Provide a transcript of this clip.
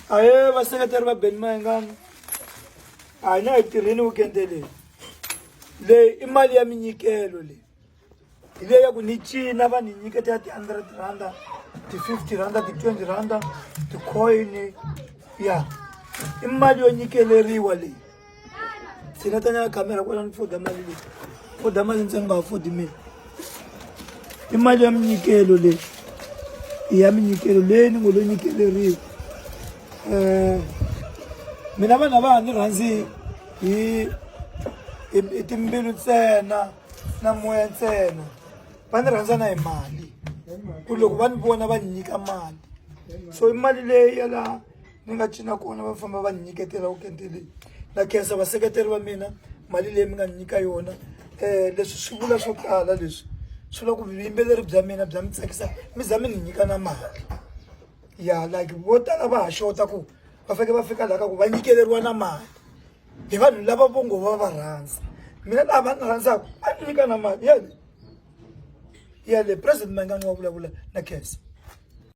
aye vaseketeri va Ben Mayengani a hi na hi tirheni weekend leyi I mali ya minyikelo leyi hi leyi ya ku ni cina va ni nyiketa ya ti-R100 ti-R50 ti-R20 ti-coin ya I mali yo nyikeleriwa leyi se nga tanyana kamera kwala ni foda mali leyi foda mali ndzi nga afford mina I mali ya minyikelo leyi ya minyikelo leyi ni ngo lo nyikeleriwa mina vana va ni rhandzi hi timbilu ntsena na moya ntsena va ni rhandza na hi mali ku loko va ni vona va ni nyika mali so I mali leyi ya laha ni nga cina kona va famba va ni nyiketela weekend leyi na khensa vaseketeri va mina mali leyi mi nga ni nyika yona leswi swi vula swo tala leswi swi vula ku vuyimbeleri bya mina bya mi tsakisa mi za mi ni nyika na mali ya like vo tala va ha xota ku va fike va fika laha ka ku va nyikeleriwa na mali hi vanhu lava vo ngo va rhandza mina lava ni rhandzaka va nyika na mali yale president Mayengani wa vulavula na khensa